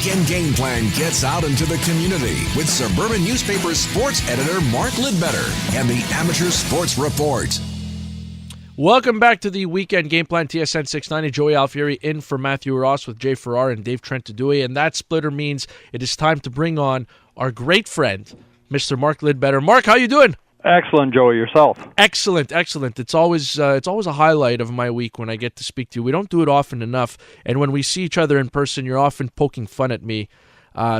Weekend Game Plan gets out into the community with Suburban Newspaper sports editor Mark Lidbetter and the Amateur Sports Report. Welcome back to the Weekend Game Plan, TSN 690. Joey Alfieri in for Matthew Ross with Jay Farrar and Dave Trentadue. And that splitter means it is time to bring on our great friend, Mr. Mark Lidbetter. Mark, how you doing? Excellent, Joey. Yourself? Excellent. It's always a highlight of my week when I get to speak to you. We don't do it often enough, and when we see each other in person, you're often poking fun at me.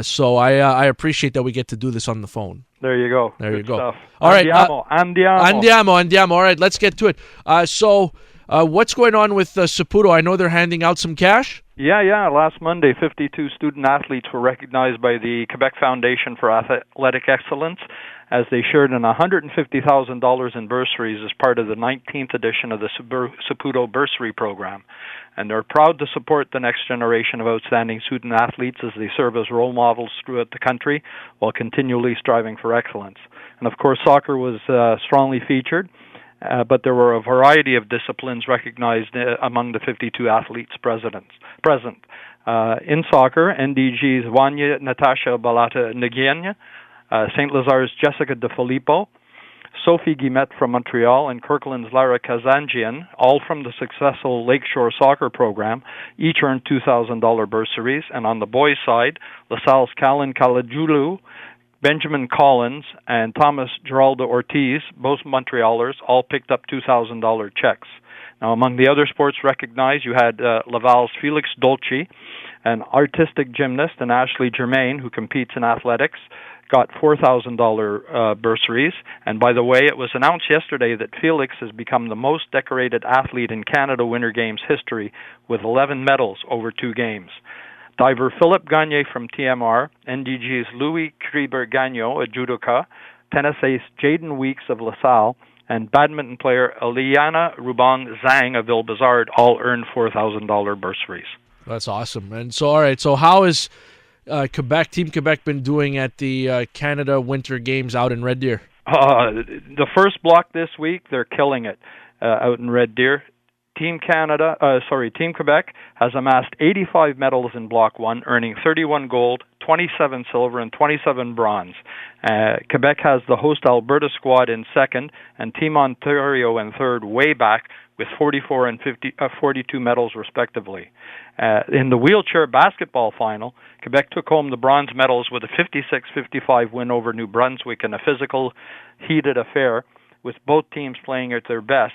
So I appreciate that we get to do this on the phone. There you go. There Good you go. Stuff. All right. Andiamo. All right, let's get to it. So what's going on with Saputo? I know they're handing out some cash. Yeah. Last Monday, 52 student athletes were recognized by the Quebec Foundation for Athletic Excellence as they shared in $150,000 in bursaries as part of the 19th edition of the Saputo Bursary Program. And they're proud to support the next generation of outstanding student athletes as they serve as role models throughout the country while continually striving for excellence. And of course, soccer was strongly featured, but there were a variety of disciplines recognized among the 52 athletes present. In soccer, NDG's Wanya Natasha Balata Nguyen, St. Lazar's Jessica DeFilippo, Sophie Guillemette from Montreal, and Kirkland's Lara Kazanjian, all from the successful Lakeshore Soccer Program, each earned $2,000 bursaries. And on the boys' side, LaSalle's Callan Kalajulu, Benjamin Collins, and Thomas Geraldo Ortiz, both Montrealers, all picked up $2,000 checks. Now, among the other sports recognized, you had Laval's Felix Dolce, an artistic gymnast, and Ashley Germain, who competes in athletics, got $4,000 bursaries. And by the way, it was announced yesterday that Felix has become the most decorated athlete in Canada Winter Games history with 11 medals over 2 games. Diver Philip Gagne from TMR, NDG's Louis Krieber-Gagnon, a judoka, tennis ace Jaden Weeks of LaSalle, and badminton player Eliana Rubang Zhang of Ville-Bizard all earned $4,000 bursaries. That's awesome. And so, all right, so how is Team Quebec been doing at the Canada Winter Games out in Red Deer? The first block this week, they're killing it out in Red Deer. Team Quebec has amassed 85 medals in Block 1, earning 31 gold, 27 silver, and 27 bronze. Quebec has the host Alberta squad in second, and Team Ontario in third, way back, with 44 and 42 medals respectively. In the wheelchair basketball final, Quebec took home the bronze medals with a 56-55 win over New Brunswick in a physical, heated affair, with both teams playing at their best.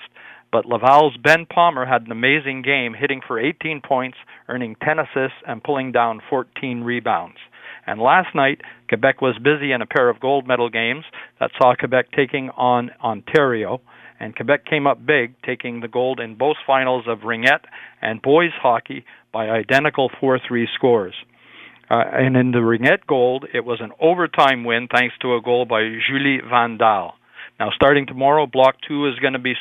But Laval's Ben Palmer had an amazing game, hitting for 18 points, earning 10 assists, and pulling down 14 rebounds. And last night, Quebec was busy in a pair of gold medal games that saw Quebec taking on Ontario. And Quebec came up big, taking the gold in both finals of ringette and boys hockey by identical 4-3 scores. And in the ringette gold, it was an overtime win thanks to a goal by Julie Van Daal. Now, starting tomorrow, Block 2 is going to be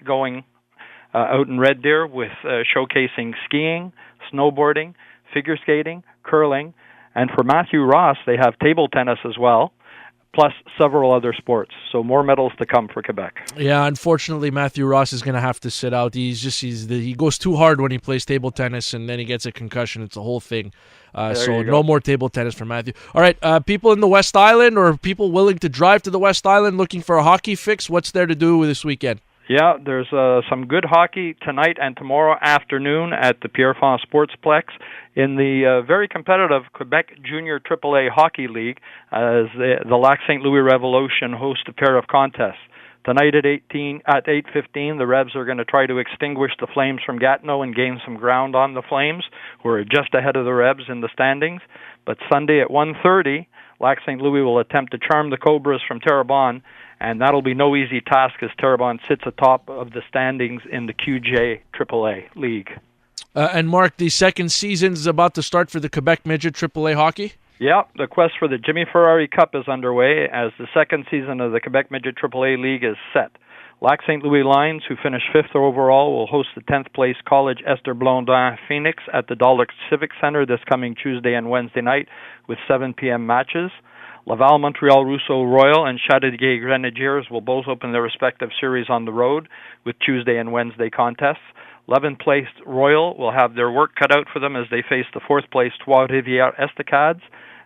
going out in Red Deer with showcasing skiing, snowboarding, figure skating, curling, and for Matthew Ross, they have table tennis as well, plus several other sports. So more medals to come for Quebec. Yeah, unfortunately, Matthew Ross is going to have to sit out. He goes too hard when he plays table tennis, and then he gets a concussion. It's a whole thing. So no more table tennis for Matthew. All right, people in the West Island or people willing to drive to the West Island looking for a hockey fix, what's there to do this weekend? Yeah, there's some good hockey tonight and tomorrow afternoon at the Pierrefonds Sportsplex in the very competitive Quebec Junior AAA Hockey League as the Lac St. Louis Revolution host a pair of contests. Tonight at 8:15, the Revs are going to try to extinguish the Flames from Gatineau and gain some ground on the Flames, who are just ahead of the Revs in the standings. But Sunday at 1:30, Lac St. Louis will attempt to charm the Cobras from Terrebonne, and that'll be no easy task as Terrebonne sits atop of the standings in the QJ AAA League. And Mark, the second season is about to start for the Quebec Midget AAA Hockey? Yeah, the quest for the Jimmy Ferrari Cup is underway as the second season of the Quebec Midget AAA League is set. Lac St. Louis Lions, who finished 5th overall, will host the 10th place College Esther Blondin Phoenix at the Dollar Civic Center this coming Tuesday and Wednesday night with 7 p.m. matches. Laval, Montreal, Rousseau Royal, and Châteauguay Grenadiers will both open their respective series on the road with Tuesday and Wednesday contests. 11th placed Royal will have their work cut out for them as they face the 4th placed Trois-Rivières Estacades,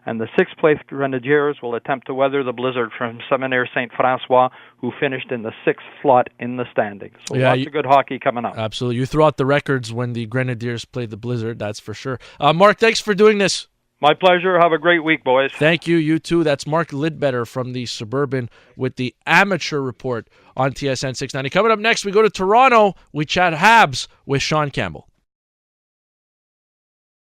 and the 6th placed Grenadiers will attempt to weather the blizzard from Seminaire Saint-François, who finished in the 6th slot in the standings. So lots of good hockey coming up. Absolutely. You threw out the records when the Grenadiers played the blizzard, that's for sure. Mark, thanks for doing this. My pleasure. Have a great week, boys. Thank you. You too. That's Mark Lidbetter from the Suburban with the Amateur Report on TSN 690. Coming up next, we go to Toronto. We chat Habs with Sean Campbell.